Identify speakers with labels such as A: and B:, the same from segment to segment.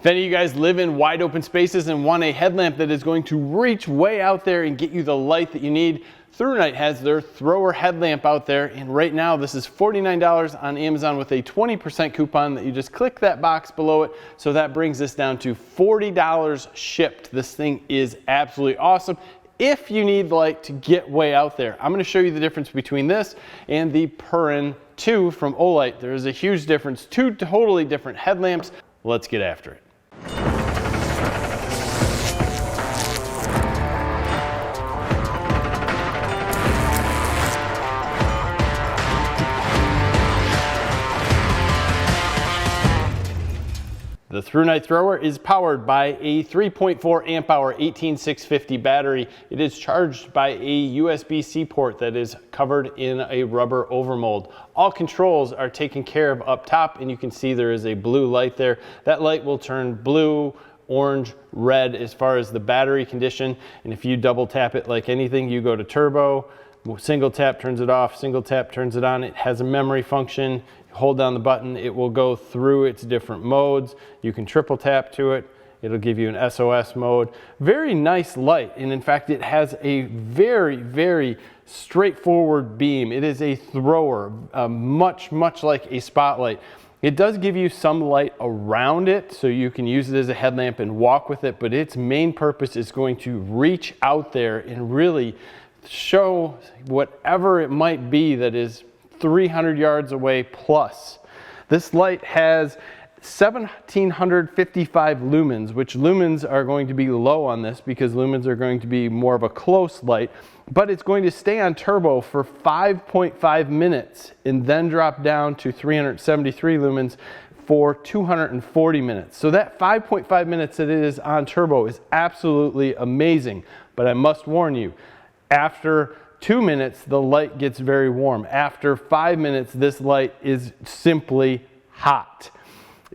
A: If any of you guys live in wide open spaces and want a headlamp that is going to reach way out there and get you the light that you need, Thrunite has their Thrower headlamp out there, and right now this is $49 on Amazon with a 20% coupon that you just click that box below it. So that brings us down to $40 shipped. This thing is absolutely awesome. If you need light to get way out there, I'm going to show you the difference between this and the Perun 2 from Olight. There is a huge difference, two totally different headlamps. Let's get after it. The Thrunite Thrower is powered by a 3.4 amp hour 18650 battery. It is charged by a USB-C port that is covered in a rubber overmold. All controls are taken care of up top, and you can see there is a blue light there. That light will turn blue, orange, red as far as the battery condition. And if you double tap it like anything, you go to turbo, single tap turns it off, single tap turns it on. It has a memory function. Hold down the button, it will go through its different modes. You can triple tap to it. It'll give you an SOS mode. Very nice light, and in fact it has a very straightforward beam. It is a thrower, much like a spotlight. It does give you some light around it, so you can use it as a headlamp and walk with it, but its main purpose is going to reach out there and really show whatever it might be that is 300 yards away plus. This light has 1755 lumens, which lumens are going to be low on this because lumens are going to be more of a close light, but it's going to stay on turbo for 5.5 minutes and then drop down to 373 lumens for 240 minutes. So that 5.5 minutes that it is on turbo is absolutely amazing, but I must warn you, after 2 minutes, the light gets very warm. After 5 minutes, this light is simply hot.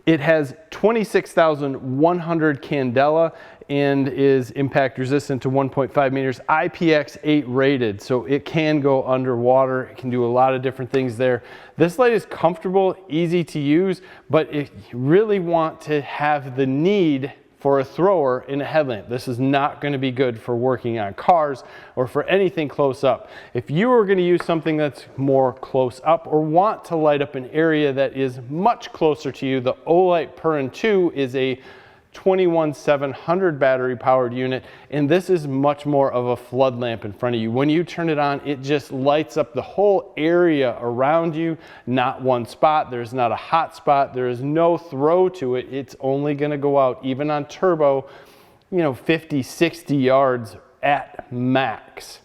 A: It has 26,100 candela and is impact resistant to 1.5 meters, IPX8 rated, so it can go underwater. It can do a lot of different things there. This light is comfortable, easy to use, but if you really want to have the need for a thrower in a headlamp, this is not going to be good for working on cars or for anything close up. If you are going to use something that's more close up or want to light up an area that is much closer to you, the Olight Perun 2 is a 21700 battery powered unit, and this is much more of a flood lamp in front of you. When you turn it on, it just lights up the whole area around you, not one spot. There's not a hot spot. There is no throw to it. It's only going to go out, even on turbo, 50, 60 yards at max.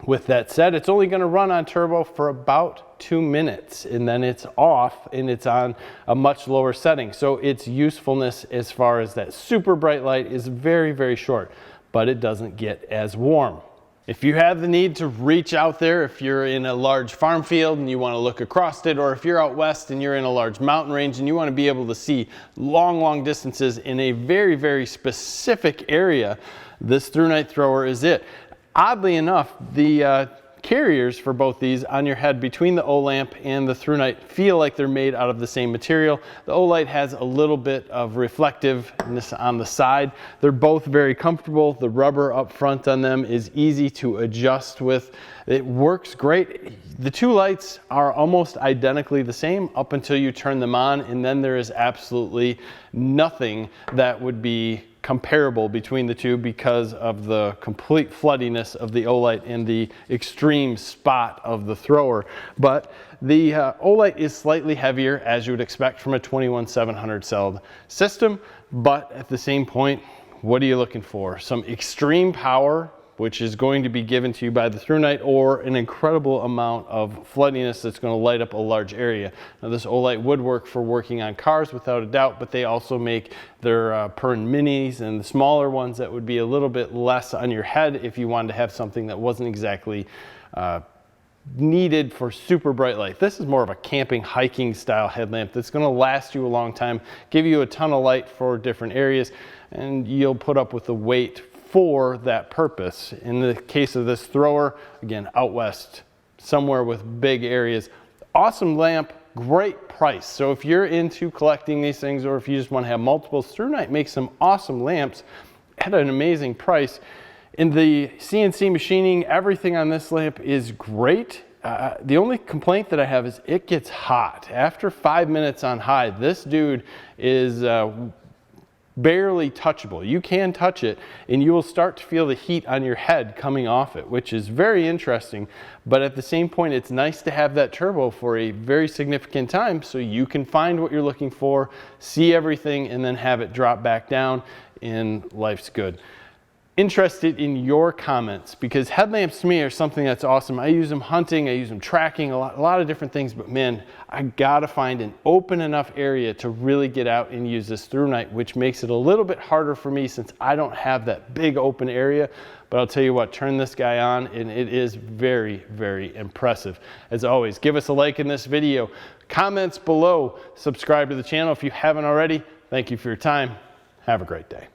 A: With that said, it's only going to run on turbo for about 2 minutes, and then it's off and it's on a much lower setting. So its usefulness as far as that super bright light is very short, but it doesn't get as warm. If you have the need to reach out there, if you're in a large farm field and you want to look across it, or if you're out west and you're in a large mountain range and you want to be able to see long distances in a very specific area, this Thrunite Thrower is it. Oddly enough, the carriers for both these on your head between the Olamp and the Thrunite feel like they're made out of the same material. The Olight has a little bit of reflectiveness on the side. They're both very comfortable. The rubber up front on them is easy to adjust with. It works great. The two lights are almost identically the same up until you turn them on, and then there is absolutely nothing that would be comparable between the two because of the complete floodiness of the Olight and the extreme spot of the Thrower. But the Olight is slightly heavier, as you would expect from a 21700 cell system, but at the same point, what are you looking for? Some extreme power, which is going to be given to you by the Thrunite, or an incredible amount of floodiness that's going to light up a large area. Now, this Olight would work for working on cars without a doubt, but they also make their Perun minis and the smaller ones that would be a little bit less on your head if you wanted to have something that wasn't exactly needed for super bright light. This is more of a camping, hiking style headlamp that's going to last you a long time, give you a ton of light for different areas, and you'll put up with the weight for that purpose. In the case of this Thrower, again, out west, somewhere with big areas. Awesome lamp, great price. So if you're into collecting these things, or if you just want to have multiples, Thrunite makes some awesome lamps at an amazing price. In the CNC machining, everything on this lamp is great. The only complaint that I have is it gets hot. After 5 minutes on high, this dude is barely touchable. You can touch it and you will start to feel the heat on your head coming off it, which is very interesting. But at the same point, it's nice to have that turbo for a very significant time so you can find what you're looking for, see everything, and then have it drop back down, and life's good. Interested in your comments, because headlamps to me are something that's awesome. I use them hunting, I use them tracking, a lot of different things, but man, I gotta find an open enough area to really get out and use this Thrunite, which makes it a little bit harder for me since I don't have that big open area. But I'll tell you what, turn this guy on and it is very, very impressive. As always, give us a like in this video, comments below, subscribe to the channel if you haven't already. Thank you for your time. Have a great day.